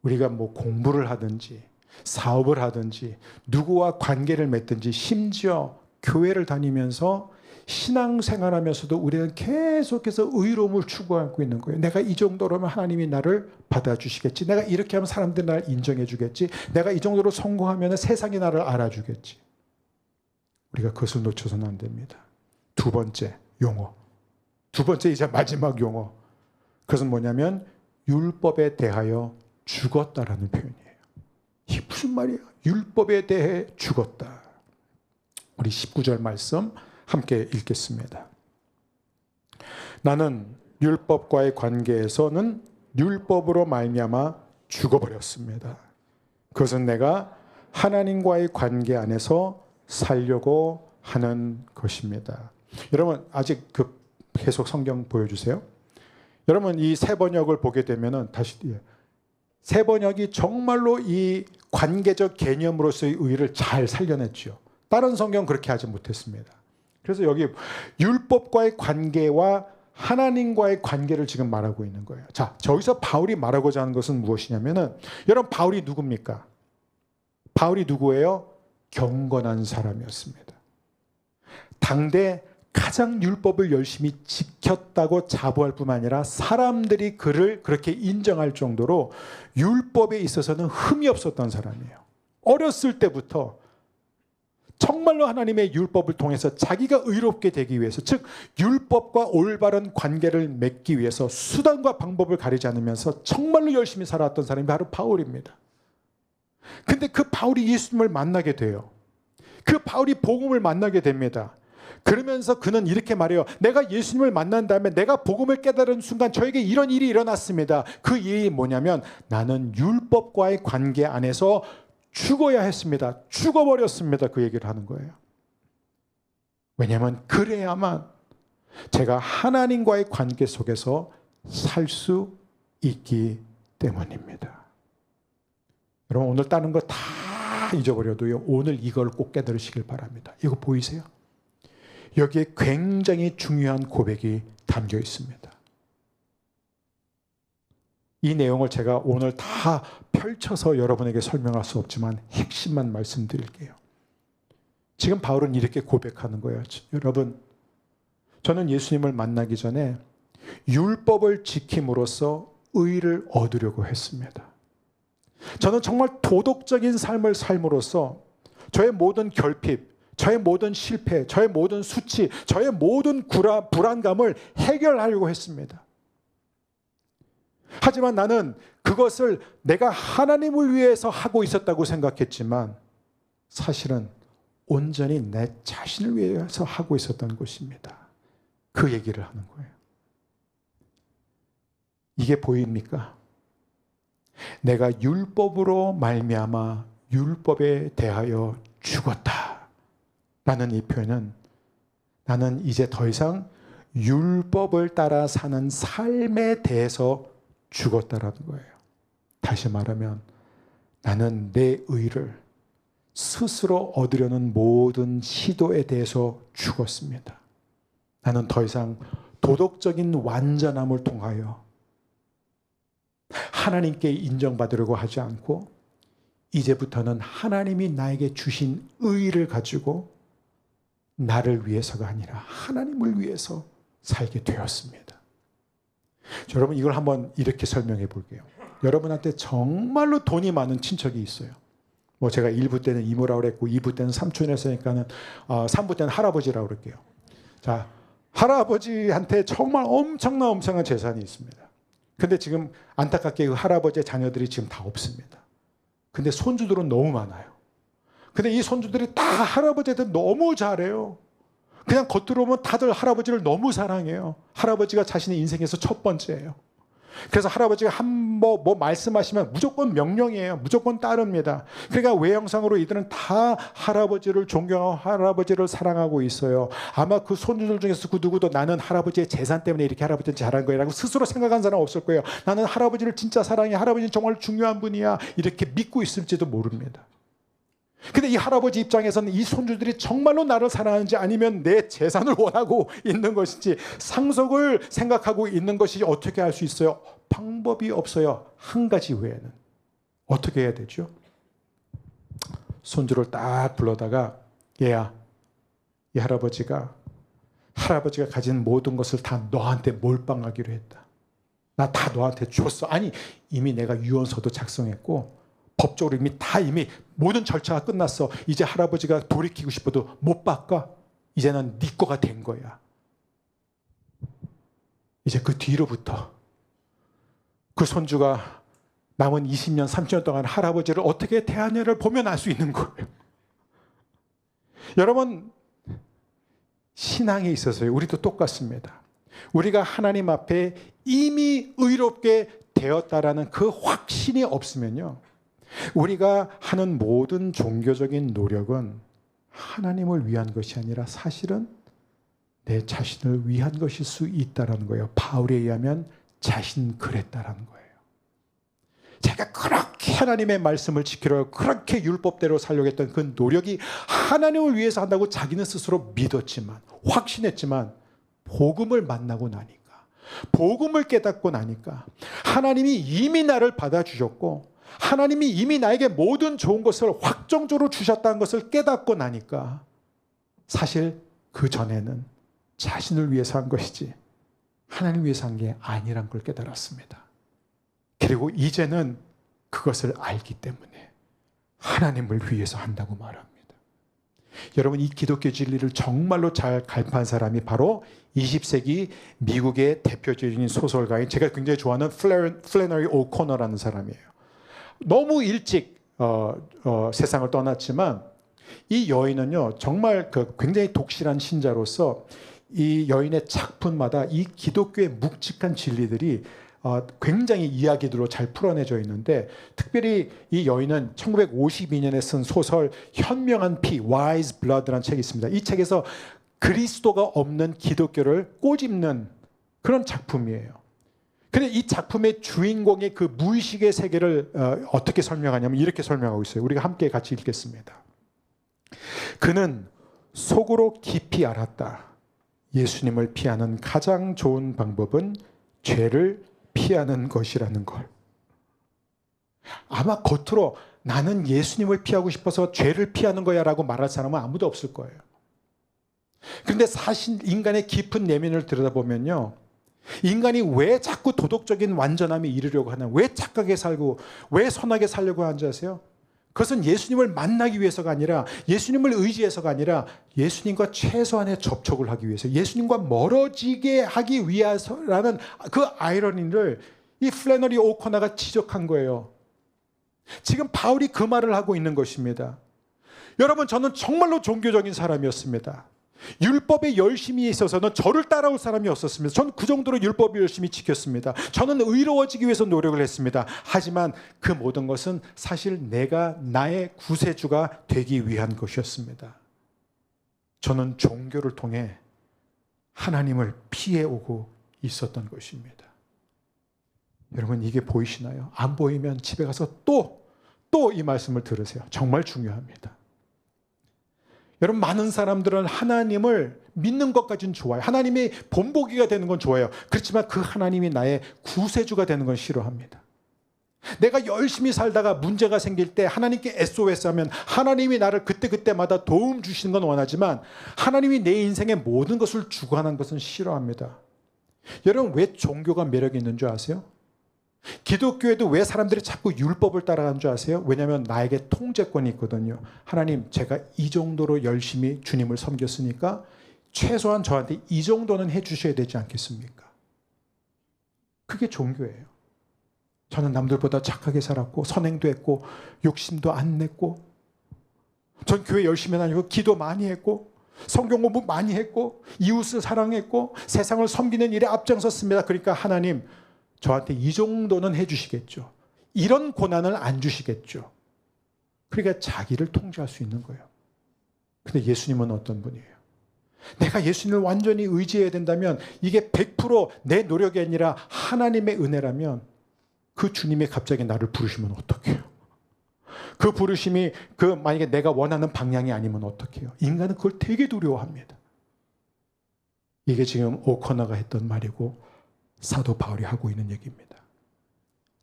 우리가 뭐 공부를 하든지 사업을 하든지 누구와 관계를 맺든지 심지어 교회를 다니면서 신앙생활하면서도 우리는 계속해서 의로움을 추구하고 있는 거예요. 내가 이 정도로면 하나님이 나를 받아주시겠지. 내가 이렇게 하면 사람들이 나를 인정해 주겠지. 내가 이 정도로 성공하면 세상이 나를 알아주겠지. 우리가 그것을 놓쳐서는 안 됩니다. 두 번째 용어. 두 번째 이제 마지막 용어. 그것은 뭐냐면 율법에 대하여 죽었다라는 표현이에요. 이게 무슨 말이에요? 율법에 대해 죽었다. 우리 19절 말씀 함께 읽겠습니다. 나는 율법과의 관계에서는 율법으로 말미암아 죽어버렸습니다. 그것은 내가 하나님과의 관계 안에서 살려고 하는 것입니다. 여러분, 아직 계속 성경 보여주세요. 여러분, 이 새 번역을 보게 되면은 다시 새 번역이 정말로 이 관계적 개념으로서의 의의를 잘 살려냈죠. 다른 성경 그렇게 하지 못했습니다. 그래서 여기 율법과의 관계와 하나님과의 관계를 지금 말하고 있는 거예요. 자, 저기서 바울이 말하고자 하는 것은 무엇이냐면은, 여러분, 바울이 누굽니까? 바울이 누구예요? 경건한 사람이었습니다. 당대 가장 율법을 열심히 지켰다고 자부할 뿐만 아니라 사람들이 그를 그렇게 인정할 정도로 율법에 있어서는 흠이 없었던 사람이에요. 어렸을 때부터 정말로 하나님의 율법을 통해서 자기가 의롭게 되기 위해서, 즉 율법과 올바른 관계를 맺기 위해서 수단과 방법을 가리지 않으면서 정말로 열심히 살아왔던 사람이 바로 바울입니다. 근데 그 바울이 예수님을 만나게 돼요. 그 바울이 복음을 만나게 됩니다. 그러면서 그는 이렇게 말해요. 내가 예수님을 만난 다음에 내가 복음을 깨달은 순간 저에게 이런 일이 일어났습니다. 그 일이 뭐냐면 나는 율법과의 관계 안에서 죽어야 했습니다. 죽어버렸습니다. 그 얘기를 하는 거예요. 왜냐하면 그래야만 제가 하나님과의 관계 속에서 살 수 있기 때문입니다. 여러분, 오늘 다른 거 다 잊어버려도요, 오늘 이걸 꼭 깨달으시길 바랍니다. 이거 보이세요? 여기에 굉장히 중요한 고백이 담겨 있습니다. 이 내용을 제가 오늘 다 펼쳐서 여러분에게 설명할 수 없지만 핵심만 말씀드릴게요. 지금 바울은 이렇게 고백하는 거예요. 여러분, 저는 예수님을 만나기 전에 율법을 지킴으로써 의를 얻으려고 했습니다. 저는 정말 도덕적인 삶을 삶으로써 저의 모든 결핍, 저의 모든 실패, 저의 모든 수치, 저의 모든 불안감을 해결하려고 했습니다. 하지만 나는 그것을 내가 하나님을 위해서 하고 있었다고 생각했지만 사실은 온전히 내 자신을 위해서 하고 있었던 것입니다. 그 얘기를 하는 거예요. 이게 보입니까? 내가 율법으로 말미암아 율법에 대하여 죽었다 라는 이 표현은 나는 이제 더 이상 율법을 따라 사는 삶에 대해서 죽었다라는 거예요. 다시 말하면 나는 내 의를 스스로 얻으려는 모든 시도에 대해서 죽었습니다. 나는 더 이상 도덕적인 완전함을 통하여 하나님께 인정받으려고 하지 않고 이제부터는 하나님이 나에게 주신 의를 가지고 나를 위해서가 아니라 하나님을 위해서 살게 되었습니다. 여러분 이걸 한번 이렇게 설명해 볼게요. 여러분한테 정말로 돈이 많은 친척이 있어요. 뭐 제가 1부 때는 이모라고 그랬고 2부 때는 삼촌이라고 했으니까는 3부 때는 할아버지라고 그럴게요. 자, 할아버지한테 정말 엄청난 재산이 있습니다. 근데 지금 안타깝게 그 할아버지의 자녀들이 지금 다 없습니다. 근데 손주들은 너무 많아요. 근데 이 손주들이 다 할아버지한테 너무 잘해요. 그냥 겉으로 보면 다들 할아버지를 너무 사랑해요. 할아버지가 자신의 인생에서 첫 번째예요. 그래서 할아버지가 뭐 말씀하시면 무조건 명령이에요. 무조건 따릅니다. 그러니까 외형상으로 이들은 다 할아버지를 존경하고 할아버지를 사랑하고 있어요. 아마 그 손주들 중에서 그 누구도 나는 할아버지의 재산 때문에 이렇게 할아버지한테 잘한 거라고 스스로 생각한 사람 없을 거예요. 나는 할아버지를 진짜 사랑해. 할아버지는 정말 중요한 분이야. 이렇게 믿고 있을지도 모릅니다. 근데 이 할아버지 입장에서는 이 손주들이 정말로 나를 사랑하는지 아니면 내 재산을 원하고 있는 것인지 상속을 생각하고 있는 것이 어떻게 할 수 있어요? 방법이 없어요. 한 가지 외에는. 어떻게 해야 되죠? 손주를 딱 불러다가 얘야, 이 할아버지가 가진 모든 것을 다 너한테 몰빵하기로 했다. 나 다 너한테 줬어. 아니 이미 내가 유언서도 작성했고 법적으로 이미 모든 절차가 끝났어. 이제 할아버지가 돌이키고 싶어도 못 바꿔. 이제는 네 거가 된 거야. 이제 그 뒤로부터 그 손주가 남은 20년, 30년 동안 할아버지를 어떻게 대하냐를 보면 알 수 있는 거예요. 여러분, 신앙에 있어서요, 우리도 똑같습니다. 우리가 하나님 앞에 이미 의롭게 되었다라는 그 확신이 없으면요, 우리가 하는 모든 종교적인 노력은 하나님을 위한 것이 아니라 사실은 내 자신을 위한 것일 수 있다는 거예요. 바울에 의하면 자신 그랬다라는 거예요. 제가 그렇게 하나님의 말씀을 지키려고 그렇게 율법대로 살려고 했던 그 노력이 하나님을 위해서 한다고 자기는 스스로 믿었지만 확신했지만 복음을 만나고 나니까 복음을 깨닫고 나니까 하나님이 이미 나를 받아주셨고 하나님이 이미 나에게 모든 좋은 것을 확정적으로 주셨다는 것을 깨닫고 나니까 사실 그 전에는 자신을 위해서 한 것이지 하나님을 위해서 한 게 아니란 걸 깨달았습니다. 그리고 이제는 그것을 알기 때문에 하나님을 위해서 한다고 말합니다. 여러분, 이 기독교 진리를 정말로 잘 갈파한 사람이 바로 20세기 미국의 대표적인 소설가인 제가 굉장히 좋아하는 플래너리 오코너라는 사람이에요. 너무 일찍 세상을 떠났지만 이 여인은요 정말 굉장히 독실한 신자로서 이 여인의 작품마다 이 기독교의 묵직한 진리들이 굉장히 이야기들로 잘 풀어내져 있는데 특별히 이 여인은 1952년에 쓴 소설 현명한 피 Wise Blood라는 책이 있습니다. 이 책에서 그리스도가 없는 기독교를 꼬집는 그런 작품이에요. 그런데 이 작품의 주인공의 그 무의식의 세계를 어떻게 설명하냐면 이렇게 설명하고 있어요. 우리가 함께 같이 읽겠습니다. 그는 속으로 깊이 알았다. 예수님을 피하는 가장 좋은 방법은 죄를 피하는 것이라는 걸. 아마 겉으로 나는 예수님을 피하고 싶어서 죄를 피하는 거야 라고 말할 사람은 아무도 없을 거예요. 그런데 사실 인간의 깊은 내면을 들여다보면요, 인간이 왜 자꾸 도덕적인 완전함에 이르려고 하나, 왜 착하게 살고 왜 선하게 살려고 하는지 아세요? 그것은 예수님을 만나기 위해서가 아니라 예수님을 의지해서가 아니라 예수님과 최소한의 접촉을 하기 위해서 예수님과 멀어지게 하기 위해서라는 그 아이러니를 이 플래너리 오코너가 지적한 거예요. 지금 바울이 그 말을 하고 있는 것입니다. 여러분, 저는 정말로 종교적인 사람이었습니다. 율법에 열심히 있어서는 저를 따라올 사람이 없었습니다. 저는 그 정도로 율법을 열심히 지켰습니다. 저는 의로워지기 위해서 노력을 했습니다. 하지만 그 모든 것은 사실 내가 나의 구세주가 되기 위한 것이었습니다. 저는 종교를 통해 하나님을 피해오고 있었던 것입니다. 여러분, 이게 보이시나요? 안 보이면 집에 가서 또 이 말씀을 들으세요. 정말 중요합니다. 여러분, 많은 사람들은 하나님을 믿는 것까지는 좋아요. 하나님이 본보기가 되는 건 좋아요. 그렇지만 그 하나님이 나의 구세주가 되는 건 싫어합니다. 내가 열심히 살다가 문제가 생길 때 하나님께 SOS 하면 하나님이 나를 그때그때마다 도움 주시는 건 원하지만 하나님이 내 인생의 모든 것을 주관하는 것은 싫어합니다. 여러분, 왜 종교가 매력이 있는 줄 아세요? 기독교에도 왜 사람들이 자꾸 율법을 따라가는 줄 아세요? 왜냐하면 나에게 통제권이 있거든요. 하나님, 제가 이 정도로 열심히 주님을 섬겼으니까 최소한 저한테 이 정도는 해주셔야 되지 않겠습니까? 그게 종교예요. 저는 남들보다 착하게 살았고 선행도 했고 욕심도 안 냈고 전 교회 열심히 다니고 기도 많이 했고 성경 공부 많이 했고 이웃을 사랑했고 세상을 섬기는 일에 앞장섰습니다. 그러니까 하나님, 저한테 이 정도는 해주시겠죠. 이런 고난을 안 주시겠죠. 그러니까 자기를 통제할 수 있는 거예요. 근데 예수님은 어떤 분이에요? 내가 예수님을 완전히 의지해야 된다면 이게 100% 내 노력이 아니라 하나님의 은혜라면 그 주님이 갑자기 나를 부르시면 어떡해요? 그 부르심이 만약에 내가 원하는 방향이 아니면 어떡해요? 인간은 그걸 되게 두려워합니다. 이게 지금 오커너가 했던 말이고 사도 바울이 하고 있는 얘기입니다.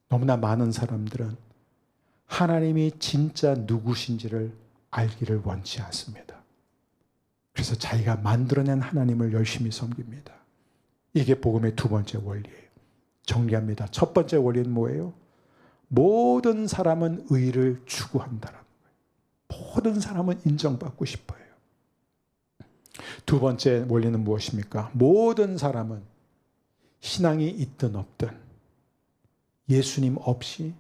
너무나 많은 사람들은 하나님이 진짜 누구신지를 알기를 원치 않습니다. 그래서 자기가 만들어낸 하나님을 열심히 섬깁니다. 이게 복음의 두 번째 원리예요. 정리합니다. 첫 번째 원리는 뭐예요? 모든 사람은 의를 추구한다는 거예요. 모든 사람은 인정받고 싶어요. 두 번째 원리는 무엇입니까? 모든 사람은 신앙이 있든 없든 예수님 없이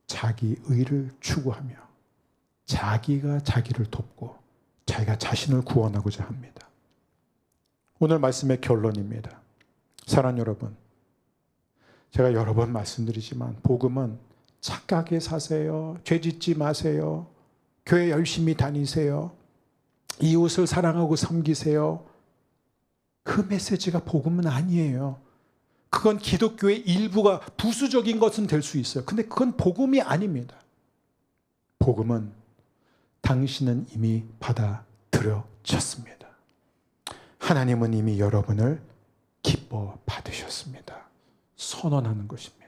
자기 의를 추구하며 자기가 자기를 돕고 자기가 자신을 구원하고자 합니다. 오늘 말씀의 결론입니다. 사랑하는 여러분, 제가 여러 번 말씀드리지만 복음은 착하게 사세요. 죄 짓지 마세요. 교회 열심히 다니세요. 이웃을 사랑하고 섬기세요. 그 메시지가 복음은 아니에요. 그건 기독교의 일부가 부수적인 것은 될 수 있어요. 근데 그건 복음이 아닙니다. 복음은 당신은 이미 받아들여졌습니다. 하나님은 이미 여러분을 기뻐 받으셨습니다. 선언하는 것입니다.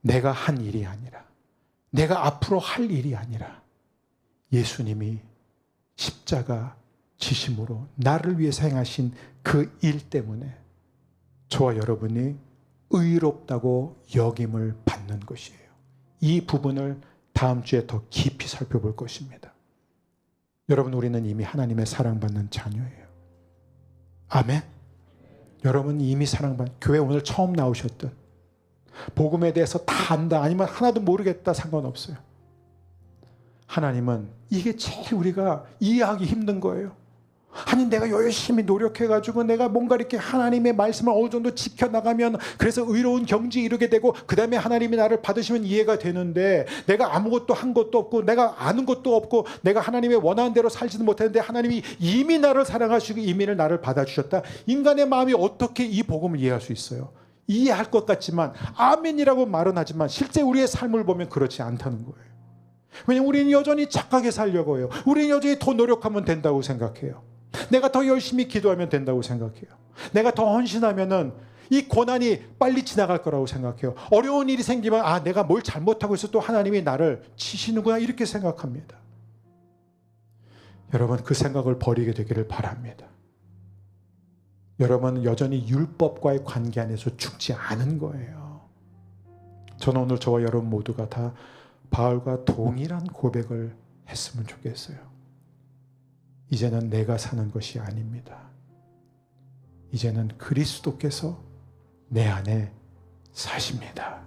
내가 한 일이 아니라, 내가 앞으로 할 일이 아니라 예수님이 십자가 지심으로 나를 위해서 행하신 그 일 때문에 저와 여러분이 의롭다고 여김을 받는 것이에요. 이 부분을 다음 주에 더 깊이 살펴볼 것입니다. 여러분, 우리는 이미 하나님의 사랑받는 자녀예요. 아멘. 여러분 이미 사랑받는, 교회 오늘 처음 나오셨든 복음에 대해서 다 안다 아니면 하나도 모르겠다 상관없어요. 하나님은 이게 제일 우리가 이해하기 힘든 거예요. 아니, 내가 열심히 노력해가지고 내가 뭔가 이렇게 하나님의 말씀을 어느 정도 지켜나가면 그래서 의로운 경지에 이르게 되고 그 다음에 하나님이 나를 받으시면 이해가 되는데, 내가 아무것도 한 것도 없고 내가 아는 것도 없고 내가 하나님의 원하는 대로 살지도 못했는데 하나님이 이미 나를 사랑하시고 이미 나를 받아주셨다. 인간의 마음이 어떻게 이 복음을 이해할 수 있어요? 이해할 것 같지만 아멘이라고 말은 하지만 실제 우리의 삶을 보면 그렇지 않다는 거예요. 왜냐하면 우리는 여전히 착하게 살려고 해요. 우리는 여전히 더 노력하면 된다고 생각해요. 내가 더 열심히 기도하면 된다고 생각해요. 내가 더 헌신하면은 이 고난이 빨리 지나갈 거라고 생각해요. 어려운 일이 생기면 내가 뭘 잘못하고 있어 또 하나님이 나를 치시는구나 이렇게 생각합니다. 여러분, 그 생각을 버리게 되기를 바랍니다. 여러분은 여전히 율법과의 관계 안에서 죽지 않은 거예요. 저는 오늘 저와 여러분 모두가 다 바울과 동일한 고백을 했으면 좋겠어요. 이제는 내가 사는 것이 아닙니다. 이제는 그리스도께서 내 안에 사십니다.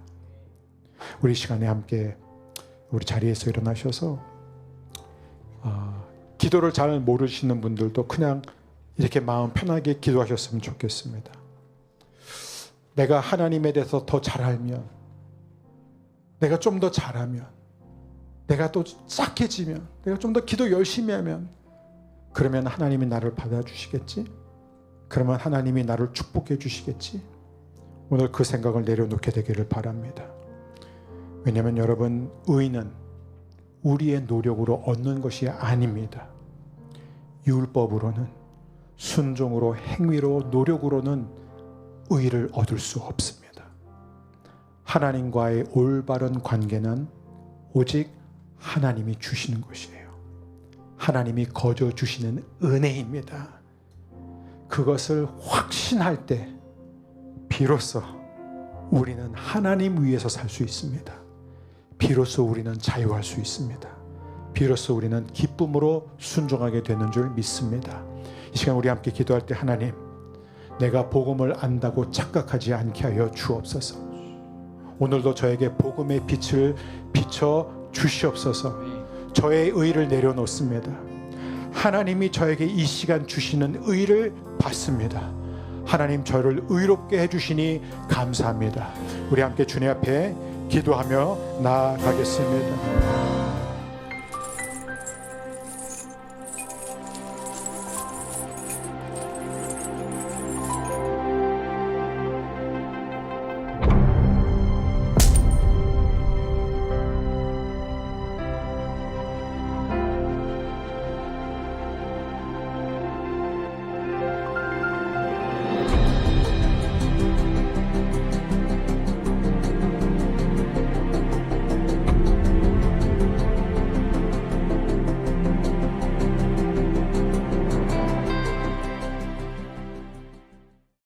우리 시간에 함께 우리 자리에서 일어나셔서 기도를 잘 모르시는 분들도 그냥 이렇게 마음 편하게 기도하셨으면 좋겠습니다. 내가 하나님에 대해서 더 잘 알면, 내가 좀 더 잘하면, 내가 또 착해지면, 내가 좀 더 기도 열심히 하면, 그러면 하나님이 나를 받아주시겠지? 그러면 하나님이 나를 축복해 주시겠지? 오늘 그 생각을 내려놓게 되기를 바랍니다. 왜냐하면 여러분, 의는 우리의 노력으로 얻는 것이 아닙니다. 율법으로는, 순종으로, 행위로, 노력으로는 의를 얻을 수 없습니다. 하나님과의 올바른 관계는 오직 하나님이 주시는 것이에요. 하나님이 거저 주시는 은혜입니다. 그것을 확신할 때 비로소 우리는 하나님 위에서 살 수 있습니다. 비로소 우리는 자유할 수 있습니다. 비로소 우리는 기쁨으로 순종하게 되는 줄 믿습니다. 이 시간 우리 함께 기도할 때, 하나님, 내가 복음을 안다고 착각하지 않게 하여 주옵소서. 오늘도 저에게 복음의 빛을 비춰 주시옵소서. 저의 의를 내려놓습니다. 하나님이 저에게 이 시간 주시는 의를 받습니다. 하나님, 저를 의롭게 해주시니 감사합니다. 우리 함께 주님 앞에 기도하며 나아가겠습니다.